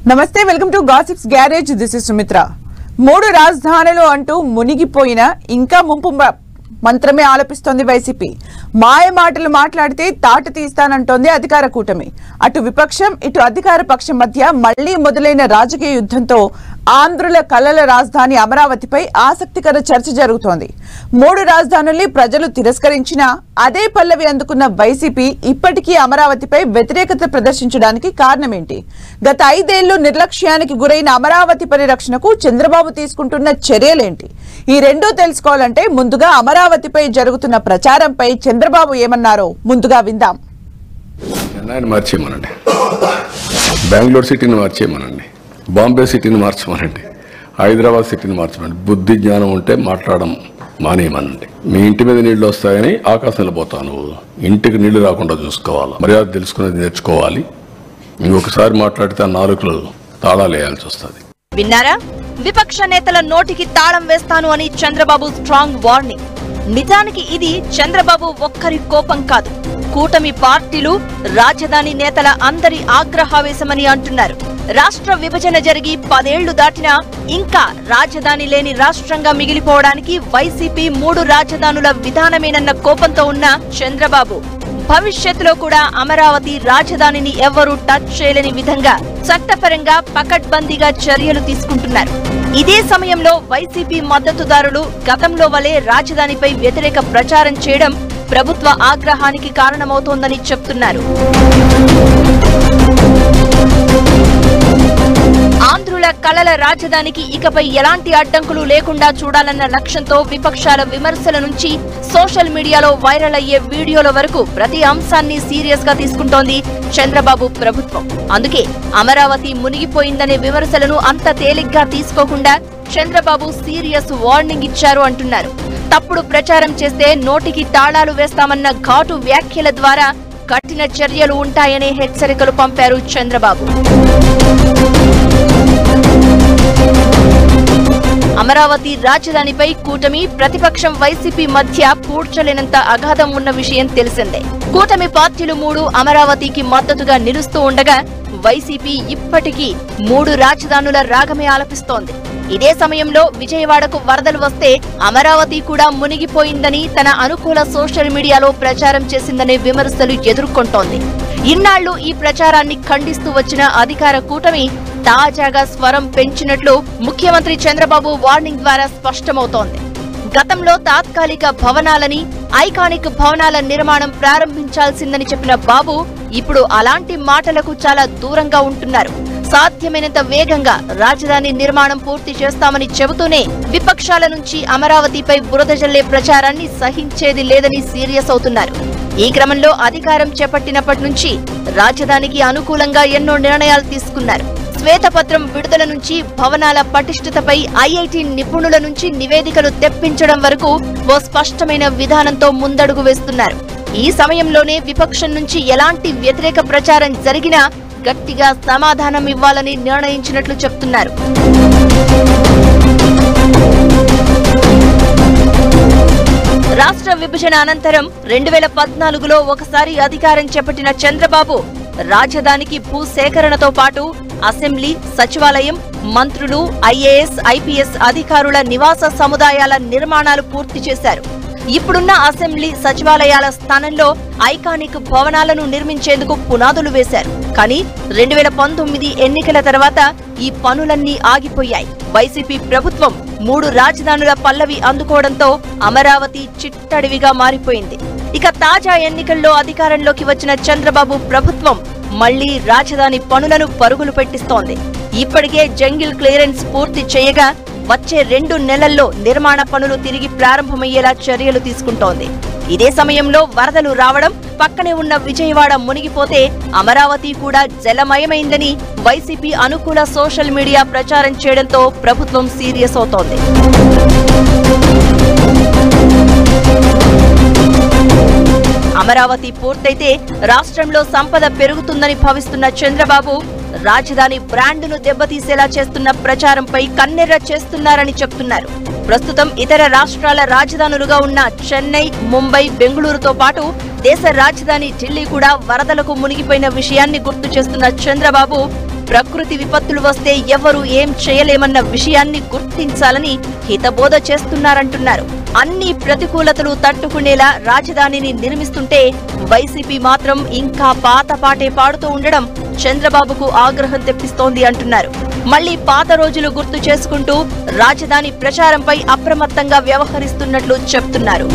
నమస్తే, welcome to gossips garage. This is Sumitra. మూడు రాజధానులు అంటూ మునిగిపోయిన ఇంకా ముంపు మంత్రమే ఆలపిస్తోంది వైసీపీ. మాయ మాటలు మాట్లాడితే తాట తీస్తానంటోంది అధికార కూటమి. అటు విపక్షం ఇటు అధికార పక్షం మధ్య మళ్లీ మొదలైన రాజకీయ యుద్ధంతో ఆంధ్రుల కలల రాజధాని అమరావతిపై ఆసక్తికర చర్చ జరుగుతోంది. మూడు రాజధానుల్ని ప్రజలు తిరస్కరించినా అదే పల్లవి అందుకున్న వైసీపీ ఇప్పటికీ అమరావతిపై వ్యతిరేకత ప్రదర్శించడానికి కారణమేంటి? గత 5 ఏళ్లు నిర్లక్ష్యానికి గురైన అమరావతి పరిరక్షణకు చంద్రబాబు తీసుకుంటున్న చర్యలేంటి? ఈ రెండూ తెలుసుకోవాలంటే ముందుగా అమరావతిపై జరుగుతున్న ప్రచారంపై చంద్రబాబు ఏమన్నారో ముందుగా విందాం. మార్చేయమనండి, బెంగళూరు సిటీని మార్చేయమనండి, బాంబే సిటీని మార్చమనండి, హైదరాబాద్ సిటీని మార్చమనండి. బుద్ధి జ్ఞానం ఉంటే మాట్లాడడం మానేయమనండి. మీ ఇంటి మీద నీళ్లు వస్తాయని ఆకాశంలో పోతాను, ఇంటికి నీళ్లు రాకుండా చూసుకోవాలి. మర్యాద తెలుసుకునేది నేర్చుకోవాలి. ఇంకొకసారి మాట్లాడితే ఆ నాలుకలు తాళాలు వేయాల్సి వస్తుంది. విన్నారా? విపక్ష నేతల నోటికి తాళం వేస్తాను అని చంద్రబాబు స్ట్రాంగ్ వార్నింగ్. నిజానికి ఇది చంద్రబాబు ఒక్కరి కోపం కాదు, కూటమి పార్టీలు, రాజధాని నేతల అందరి ఆగ్రహావేశమని అంటున్నారు. రాష్ట్ర విభజన జరిగి 10 ఏళ్లు దాటినా ఇంకా రాజధాని లేని రాష్ట్రంగా మిగిలిపోవడానికి వైసీపీ 3 రాజధానుల విధానమేనన్న కోపంతో ఉన్న చంద్రబాబు భవిష్యత్తులో కూడా అమరావతి రాజధానిని ఎవ్వరూ టచ్ చేయలేని విధంగా చట్టపరంగా పకడ్బందీగా చర్యలు తీసుకుంటున్నారు. ఇదే సమయంలో వైసీపీ మద్దతుదారులు గతంలో వలె రాజధానిపై వ్యతిరేక ప్రచారం చేయడం ప్రభుత్వ ఆగ్రహానికి కారణమవుతోందని చెప్తున్నారు. ఆంధ్రుల కలల రాజధానికి ఇకపై ఎలాంటి అడ్డంకులు లేకుండా చూడాలన్న లక్ష్యంతో విపక్షాల విమర్శల నుంచి సోషల్ మీడియాలో వైరల్ అయ్యే వీడియోల వరకు ప్రతి అంశాన్ని సీరియస్ గా తీసుకుంటోంది చంద్రబాబు ప్రభుత్వం. అందుకే అమరావతి మునిగిపోయిందనే విమర్శలను అంత తేలిగ్గా తీసుకోకుండా చంద్రబాబు సీరియస్ వార్నింగ్ ఇచ్చారు అంటున్నారు. తప్పుడు ప్రచారం చేస్తే నోటికి తాళాలు వేస్తామన్న ఘాటు వ్యాఖ్యల ద్వారా కఠిన చర్యలు ఉంటాయనే హెచ్చరికలు పంపారు చంద్రబాబు. అమరావతి రాజధానిపై కూటమి, ప్రతిపక్షం వైసీపీ మధ్య పూడ్చలేనంత అగాధం ఉన్న విషయం తెలిసిందే. కూటమి పార్టీలు 3 అమరావతికి మద్దతుగా నిలుస్తూ ఉండగా వైసీపీ ఇప్పటికీ 3 రాజధానుల రాగమే ఆలపిస్తోంది. ఇదే సమయంలో విజయవాడకు వరదలు వస్తే అమరావతి కూడా మునిగిపోయిందని తన అనుకూల సోషల్ మీడియాలో ప్రచారం చేసిందనే విమర్శలు ఎదుర్కొంటోంది. ఇన్నాళ్లు ఈ ప్రచారాన్ని ఖండిస్తూ వచ్చిన అధికార కూటమి తాజాగా స్వరం పెంచినట్లు ముఖ్యమంత్రి చంద్రబాబు వార్నింగ్ ద్వారా స్పష్టమవుతోంది. గతంలో తాత్కాలిక భవనాలని, ఐకానిక్ భవనాల నిర్మాణం ప్రారంభించాల్సిందని చెప్పిన బాబు ఇప్పుడు అలాంటి మాటలకు చాలా దూరంగా ఉంటున్నారు. సాధ్యమైనంత వేగంగా రాజధాని నిర్మాణం పూర్తి చేస్తామని చెబుతూనే విపక్షాల నుంచి అమరావతిపై బురద జల్లే ప్రచారాన్ని సహించేది లేదని సీరియస్ అవుతున్నారు. ఈ క్రమంలో అధికారం చేపట్టినప్పటి నుంచి రాజధానికి అనుకూలంగా ఎన్నో నిర్ణయాలు తీసుకున్నారు. శ్వేతపత్రం విడుదల నుంచి భవనాల పటిష్టతపై ఐఐటి నిపుణుల నుంచి నివేదికలు తెప్పించడం వరకు ఓ స్పష్టమైన విధానంతో ముందడుగు వేస్తున్నారు. ఈ సమయంలోనే విపక్షం నుంచి ఎలాంటి వ్యతిరేక ప్రచారం జరిగినా గట్టిగా సమాధానం ఇవ్వాలని నిర్ణయించినట్లు చెప్తున్నారు. రాష్ట్ర విభజన అనంతరం 2014లో ఒకసారి అధికారం చేపట్టిన చంద్రబాబు రాజధానికి భూసేకరణతో పాటు అసెంబ్లీ, సచివాలయం, మంత్రులు, ఐఏఎస్, ఐపీఎస్ అధికారుల నివాస సముదాయాల నిర్మాణాలు పూర్తి చేశారు. ఇప్పుడున్న అసెంబ్లీ, సచివాలయాల స్థానంలో ఐకానిక్ భవనాలను నిర్మించేందుకు పునాదులు వేశారు. కానీ 2019 ఎన్నికల తర్వాత ఈ పనులన్నీ ఆగిపోయాయి. వైసీపీ ప్రభుత్వం 3 రాజధానుల పల్లవి అందుకోవడంతో అమరావతి చిట్టడివిగా మారిపోయింది. ఇక తాజా ఎన్నికల్లో అధికారంలోకి వచ్చిన చంద్రబాబు ప్రభుత్వం మళ్లీ రాజధాని పనులను పరుగులు పెట్టిస్తోంది. ఇప్పటికే జంగిల్ క్లియరెన్స్ పూర్తి చేయగా వచ్చే 2 నెలల్లో నిర్మాణ పనులు తిరిగి ప్రారంభమయ్యేలా చర్యలు తీసుకుంటోంది. ఇదే సమయంలో వరదలు రావడం, పక్కనే ఉన్న విజయవాడ మునిగిపోతే అమరావతి కూడా జలమయమైందని వైసీపీ అనుకూల సోషల్ మీడియా ప్రచారం చేయడంతో ప్రభుత్వం సీరియస్ అవుతోంది. అమరావతి పూర్తయితే రాష్ట్రంలో సంపద పెరుగుతుందని భావిస్తున్న చంద్రబాబు రాజధాని బ్రాండును దెబ్బతీసేలా చేస్తున్న ప్రచారంపై కన్నెర్ర చేస్తున్నారని చెప్తున్నారు. ప్రస్తుతం ఇతర రాష్ట్రాల రాజధానులుగా ఉన్న చెన్నై, ముంబై, బెంగళూరుతో పాటు దేశ రాజధాని ఢిల్లీ కూడా వరదలకు మునిగిపోయిన విషయాన్ని గుర్తు చేస్తున్న చంద్రబాబు ప్రకృతి విపత్తులు వస్తే ఎవరు ఏం చేయలేమన్న విషయాన్ని గుర్తించాలని హితబోధ చేస్తున్నారంటున్నారు. అన్ని ప్రతికూలతలు తట్టుకునేలా రాజధానిని నిర్మిస్తుంటే వైసీపీ మాత్రం ఇంకా పాత పాటే పాడుతూ ఉండడం చంద్రబాబుకు ఆగ్రహం తెప్పిస్తోంది అంటున్నారు. మళ్లీ పాత రోజులు గుర్తు చేసుకుంటూ రాజధాని ప్రచారంపై అప్రమత్తంగా వ్యవహరిస్తున్నట్లు చెప్తున్నారు.